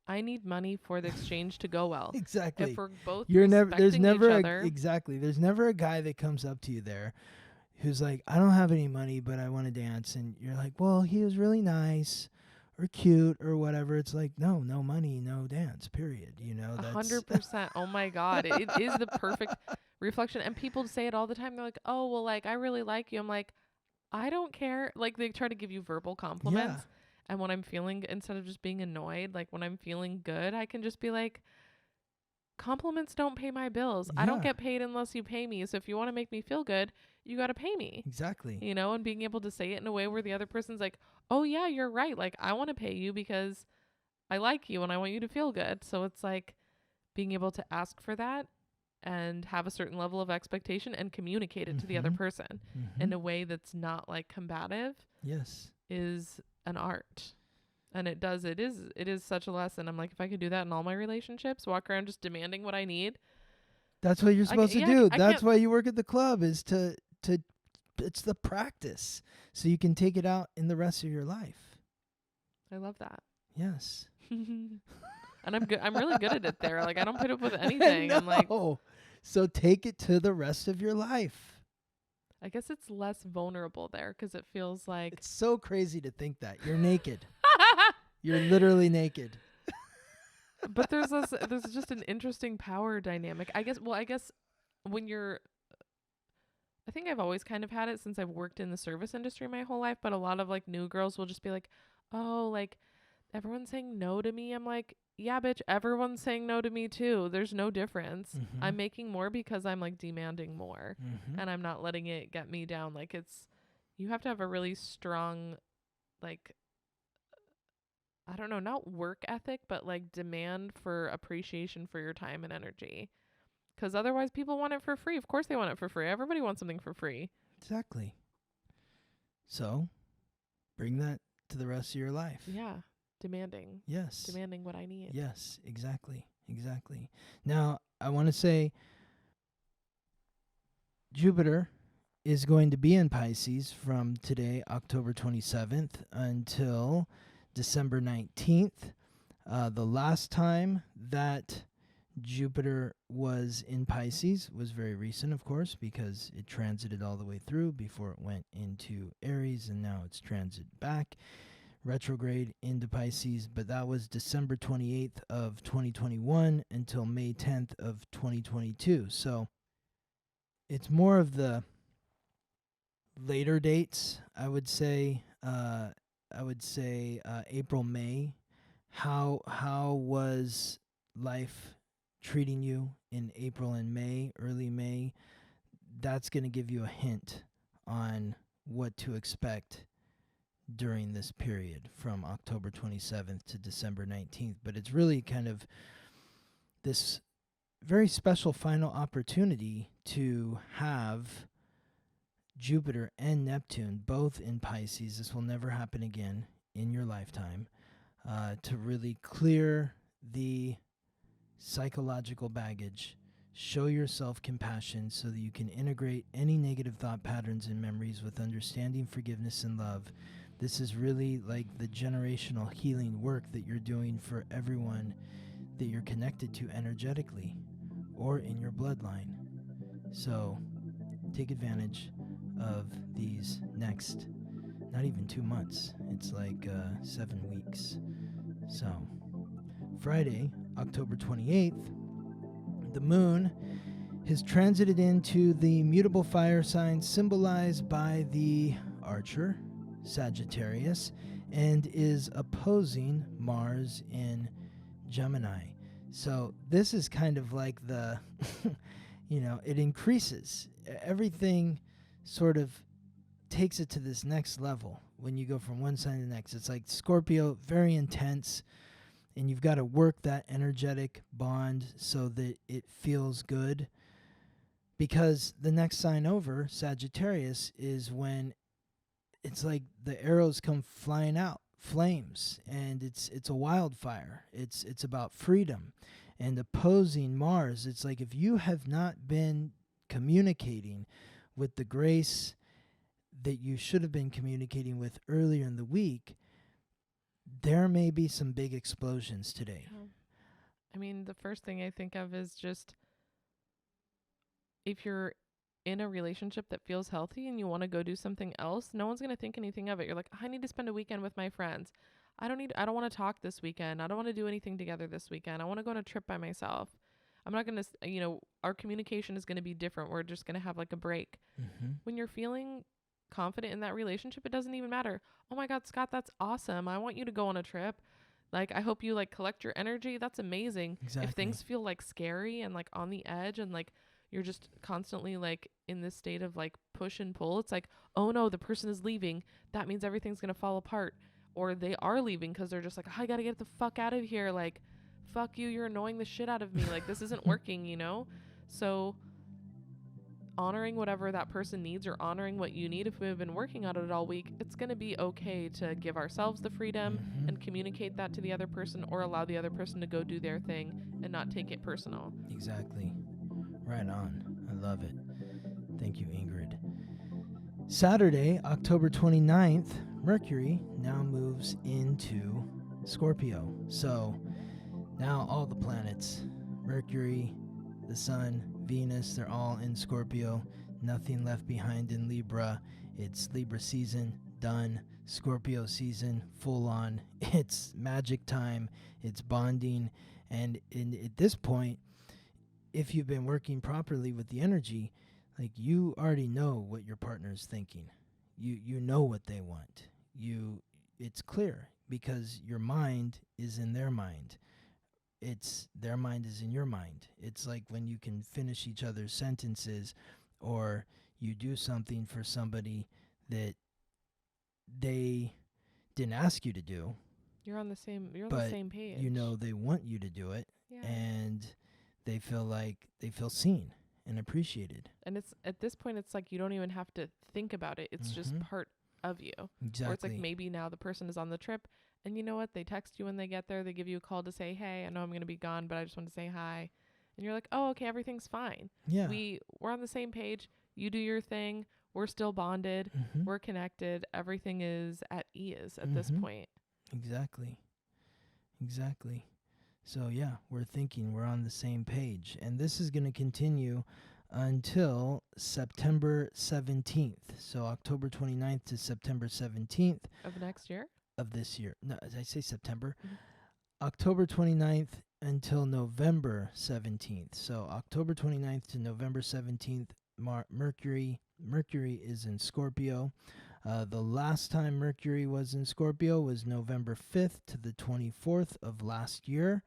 I need money for the exchange to go well. Exactly. If we're both There's respecting never each other. exactly. There's never a guy that comes up to you there who's like, I don't have any money, but I want to dance. And you're like, well, he was really nice or cute or whatever. It's like, no money, no dance, period. You know, that's 100%. Oh my God. It is the perfect reflection. And people say it all the time. They're like, oh, well, like, I really like you. I'm like, I don't care. Like, they try to give you verbal compliments. Yeah. And when I'm feeling, instead of just being annoyed, like when I'm feeling good, I can just be like, compliments don't pay my bills. I don't Yeah. get paid unless you pay me. So if you want to make me feel good, you got to pay me. Exactly. You know, and being able to say it in a way where the other person's like, oh yeah, you're right. Like, I want to pay you because I like you and I want you to feel good. So it's like being able to ask for that and have a certain level of expectation and communicate it to the other person in a way that's not like combative. Yes. Is an art. And it is such a lesson. I'm like, if I could do that in all my relationships, walk around just demanding what I need. That's what you're supposed to do. That's can't. why you work at the club, is to it's the practice, so you can take it out in the rest of your life. I love that. Yes. And I'm good. I'm really good at it there. Like, I don't put up with anything. No. I'm like, so take it to the rest of your life. I guess it's less vulnerable there because it feels like It's so crazy to think that you're naked. You're literally naked. But there's just an interesting power dynamic. I guess when you're, I think I've always kind of had it since I've worked in the service industry my whole life, but a lot of like new girls will just be like, oh, like everyone's saying no to me. I'm like, yeah, bitch, everyone's saying no to me too. There's no difference. I'm making more because I'm like demanding more and I'm not letting it get me down. Like, you have to have a really strong, like, I don't know, not work ethic, but like demand for appreciation for your time and energy. Because otherwise people want it for free. Of course they want it for free. Everybody wants something for free. Exactly. So, bring that to the rest of your life. Yeah. Demanding. Yes. Demanding what I need. Yes, exactly. Exactly. Now, I want to say Jupiter is going to be in Pisces from today, October 27th, until December 19th. The last time that Jupiter was in Pisces, was very recent, of course, because it transited all the way through before it went into Aries, and now it's transit back, retrograde into Pisces. But that was December 28th of 2021 until May 10th of 2022. So it's more of the later dates, I would say. April, May. How was life treating you in April and May, early May? That's going to give you a hint on what to expect during this period from October 27th to December 19th. But it's really kind of this very special final opportunity to have Jupiter and Neptune both in Pisces. This will never happen again in your lifetime. To really clear the psychological baggage, show yourself compassion so that you can integrate any negative thought patterns and memories with understanding, forgiveness, and love. This is really like the generational healing work that you're doing for everyone that you're connected to energetically or in your bloodline. So take advantage of these next, not even 2 months, it's like 7 weeks. So Friday, October 28th, the moon has transited into the mutable fire sign symbolized by the archer, Sagittarius, and is opposing Mars in Gemini. So this is kind of like the, it increases. Everything sort of takes it to this next level when you go from one sign to the next. It's like Scorpio, very intense, and you've got to work that energetic bond so that it feels good. Because the next sign over, Sagittarius, is when it's like the arrows come flying out, flames, and it's a wildfire. It's about freedom. And opposing Mars, it's like if you have not been communicating with the grace that you should have been communicating with earlier in the week, there may be some big explosions today. Yeah. I mean, the first thing I think of is just if you're in a relationship that feels healthy and you want to go do something else, no one's going to think anything of it. You're like, I need to spend a weekend with my friends. I don't want to talk this weekend. I don't want to do anything together this weekend. I want to go on a trip by myself. I'm not going to, our communication is going to be different. We're just going to have like a break. Mm-hmm. When you're feeling confident in that relationship, it doesn't even matter. Oh my God, Scott, that's awesome. I want you to go on a trip. Like, I hope you like collect your energy. That's amazing. Exactly. If things feel like scary and like on the edge and like you're just constantly like in this state of like push and pull, it's like, oh no, the person is leaving. That means everything's going to fall apart. Or they are leaving because they're just like, I got to get the fuck out of here. Like, fuck you. You're annoying the shit out of me. Like, this isn't working, So honoring whatever that person needs or honoring what you need, if we've been working on it all week, it's going to be okay to give ourselves the freedom and communicate that to the other person, or allow the other person to go do their thing and not take it personal. Exactly. Right on. I love it. Thank you, Ingrid. Saturday, October 29th, Mercury now moves into Scorpio. So now all the planets, Mercury, the Sun, Venus, they're all in Scorpio. Nothing left behind in Libra. It's Libra season, done. Scorpio season, full on. It's magic time. It's bonding. And at this point, if you've been working properly with the energy, like, you already know what your partner is thinking. You know what they want. It's clear because your mind is in their mind. It's their mind is in your mind. It's like when you can finish each other's sentences, or you do something for somebody that they didn't ask you to do. You're on the same page. They want you to do it. Yeah. And they feel seen and appreciated. And it's at this point, it's like you don't even have to think about it. It's just part of you. Exactly. Or it's like maybe now the person is on the trip, and you know what? They text you when they get there. They give you a call to say, hey, I know I'm going to be gone, but I just want to say hi. And you're like, oh, okay, everything's fine. Yeah. We're on the same page. You do your thing. We're still bonded. We're connected. Everything is at ease at this point. Exactly. So yeah, we're thinking we're on the same page. And this is going to continue until September 17th. So October 29th to September 17th Of next year? of this year. No, did I say September? Mhm. October 29th until November 17th. So October 29th to November 17th, Mercury is in Scorpio. The last time Mercury was in Scorpio was November 5th to the 24th of last year.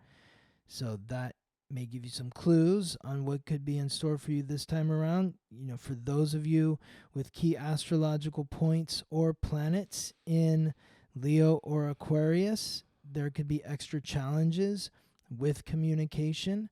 So that may give you some clues on what could be in store for you this time around. You know, for those of you with key astrological points or planets in Leo or Aquarius, there could be extra challenges with communication,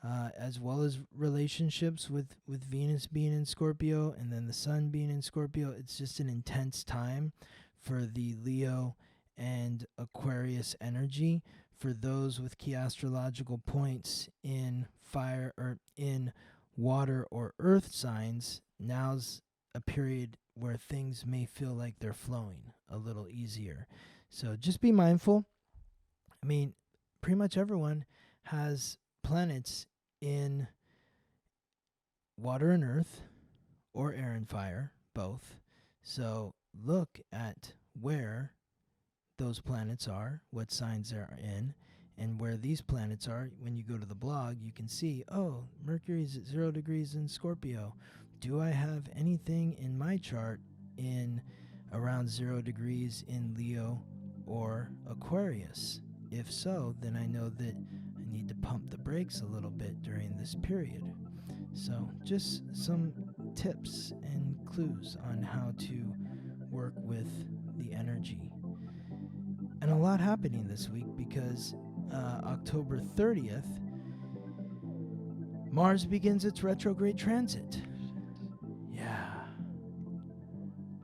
as well as relationships with Venus being in Scorpio and then the Sun being in Scorpio. It's just an intense time for the Leo and Aquarius energy. For those with key astrological points in fire or in water or earth signs, now's a period where things may feel like they're flowing a little easier. So just be mindful. I mean, pretty much everyone has planets in water and earth, or air and fire, both. So look at where those planets are, what signs they're in, and where these planets are. When you go to the blog, you can see, oh, Mercury's at 0 degrees in Scorpio. Do I have anything in my chart in around 0 degrees in Leo or Aquarius? If so, then I know that I need to pump the brakes a little bit during this period. So just some tips and clues on how to work with the energy. And a lot happening this week because October 30th, Mars begins its retrograde transit. Yeah.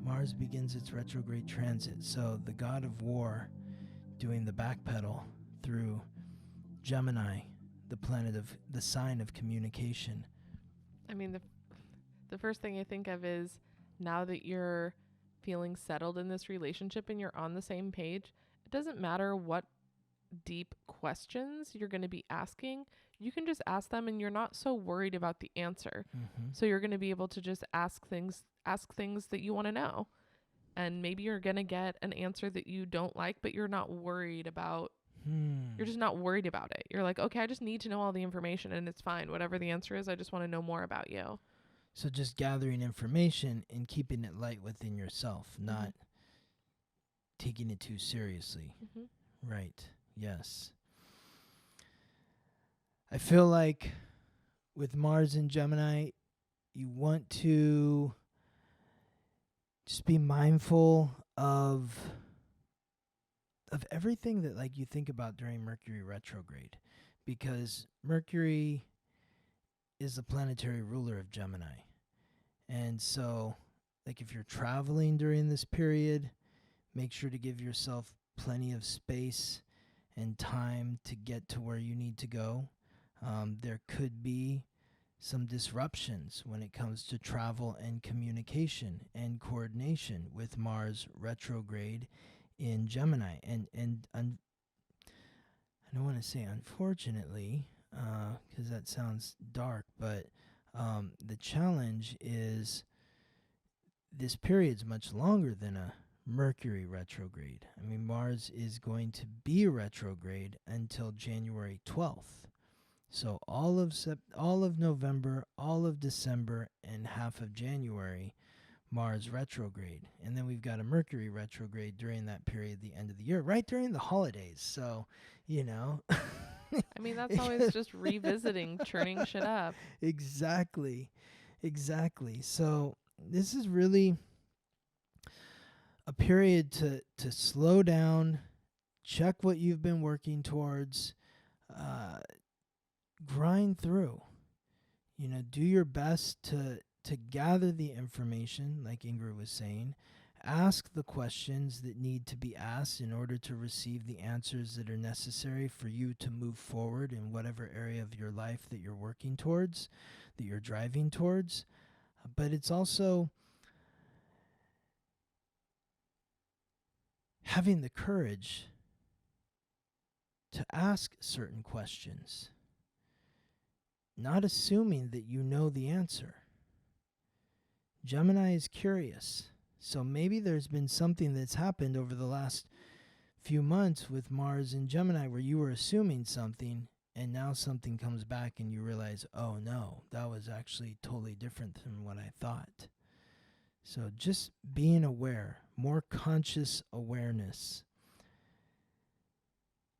Mars begins its retrograde transit. So the god of war doing the backpedal through Gemini, the planet of the sign of communication. I mean, the first thing I think of is, now that you're feeling settled in this relationship and you're on the same page, it doesn't matter what deep questions you're going to be asking. You can just ask them and you're not so worried about the answer. Mm-hmm. So you're going to be able to just ask things that you want to know. And maybe you're going to get an answer that you don't like, but you're not worried about. You're just not worried about it. You're like, okay, I just need to know all the information and it's fine. Whatever the answer is, I just want to know more about you. So just gathering information and keeping it light within yourself, not taking it too seriously. Mm-hmm. Right. Yes. I feel like with Mars and Gemini, you want to just be mindful of everything that like you think about during Mercury retrograde, because Mercury is the planetary ruler of Gemini. And so like if you're traveling during this period, make sure to give yourself plenty of space and time to get to where you need to go. There could be some disruptions when it comes to travel and communication and coordination with Mars retrograde in Gemini. And I don't want to say unfortunately, because that sounds dark, but the challenge is this period's much longer than a Mercury retrograde. I mean, Mars is going to be retrograde until January 12th. So all of November, all of December, and half of January, Mars retrograde. And then we've got a Mercury retrograde during that period, the end of the year, right during the holidays. So, you know. I mean, that's always just revisiting, turning shit up. Exactly. So this is really a period to slow down, check what you've been working towards, grind through. You know, do your best to gather the information, like Ingrid was saying. Ask the questions that need to be asked in order to receive the answers that are necessary for you to move forward in whatever area of your life that you're working towards, that you're driving towards. But it's also having the courage to ask certain questions, not assuming that you know the answer. Gemini is curious, so maybe there's been something that's happened over the last few months with Mars and Gemini where you were assuming something and now something comes back and you realize, oh no, that was actually totally different than what I thought. So just being aware, more conscious awareness.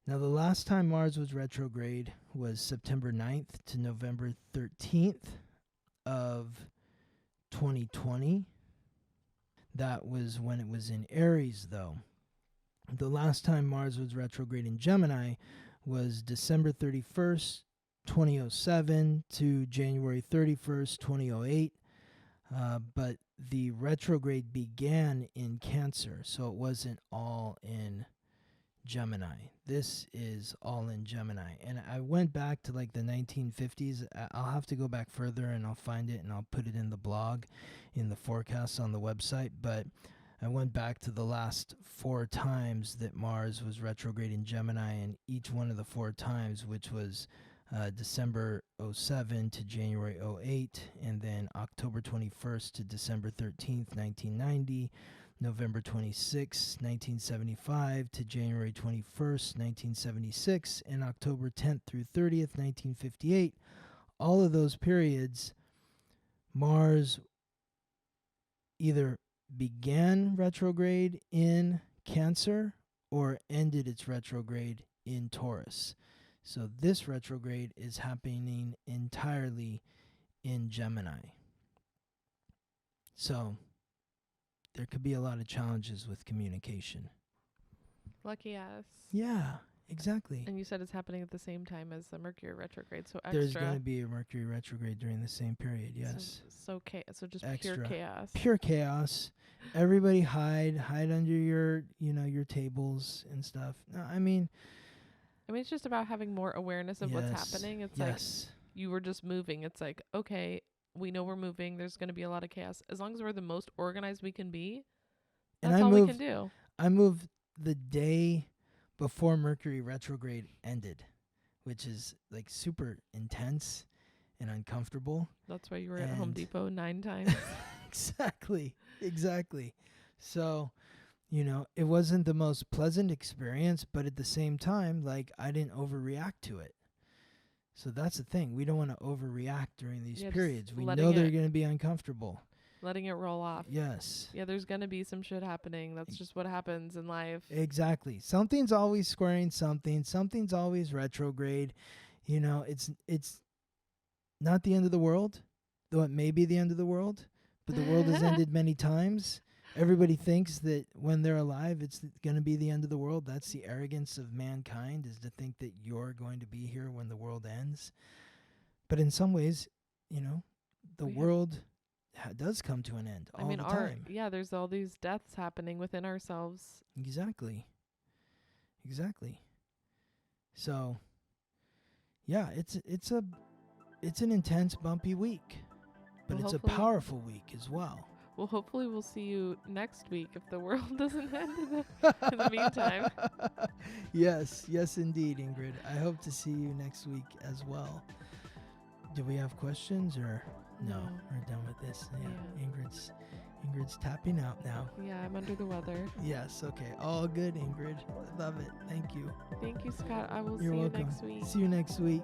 Now the last time Mars was retrograde was September 9th to November 13th of 2020. That was when it was in Aries, though. The last time Mars was retrograde in Gemini was December 31st, 2007 to January 31st, 2008. But the retrograde began in Cancer, so it wasn't all in Gemini. This is all in Gemini. And I went back to like the 1950s. I'll have to go back further and I'll find it and I'll put it in the blog, in the forecasts on the website. But I went back to the last 4 times that Mars was retrograde in Gemini, and each one of the 4 times, which was December 07 to January 08, and then October 21st to December 13th, 1990, November 26, 1975 to January 21st, 1976, and October 10th through 30th, 1958. All of those periods, Mars either began retrograde in Cancer or ended its retrograde in Taurus. So this retrograde is happening entirely in Gemini. So there could be a lot of challenges with communication. Lucky us. Yeah, exactly. And you said it's happening at the same time as the Mercury retrograde, so extra. There's going to be a Mercury retrograde during the same period, yes. So just Extra. pure chaos. Pure chaos. Everybody hide under your tables and stuff. No, I mean, it's just about having more awareness of what's happening. It's like you were just moving. It's like, okay, we know we're moving. There's going to be a lot of chaos. As long as we're the most organized we can be, that's all we can do. I moved the day before Mercury retrograde ended, which is like super intense and uncomfortable. That's why you were at Home Depot 9 times. Exactly. So, it wasn't the most pleasant experience, but at the same time, like, I didn't overreact to it. So that's the thing. We don't want to overreact during these periods. We know they're going to be uncomfortable. Letting it roll off. Yes. Yeah, there's going to be some shit happening. That's just what happens in life. Exactly. Something's always squaring something. Something's always retrograde. It's not the end of the world, though it may be the end of the world. But the world has ended many times. Everybody thinks that when they're alive, it's going to be the end of the world. That's the arrogance of mankind, is to think that you're going to be here when the world ends. But in some ways, the world does come to an end all the time. There's all these deaths happening within ourselves. Exactly. So, yeah, it's an intense, bumpy week. But it's a powerful week as well. Well, hopefully we'll see you next week if the world doesn't end in the meantime. Yes, indeed, Ingrid. I hope to see you next week as well. Do we have questions or no? We're done with this. Yeah. Ingrid's tapping out now. Yeah, I'm under the weather. Yes, okay. All good, Ingrid. I love it. Thank you. Thank you, Scott. I will You're see welcome. you next week. See you next week.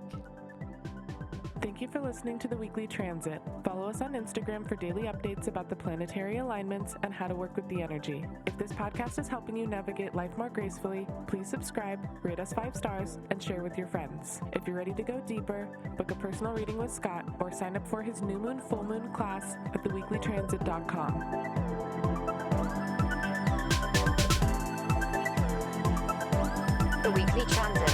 Thank you for listening to the Weekly Transit. Follow us on Instagram for daily updates about the planetary alignments and how to work with the energy. If this podcast is helping you navigate life more gracefully, please subscribe, rate us 5 stars, and share with your friends. If you're ready to go deeper, book a personal reading with Scott or sign up for his new moon, full moon class at theweeklytransit.com. The Weekly Transit.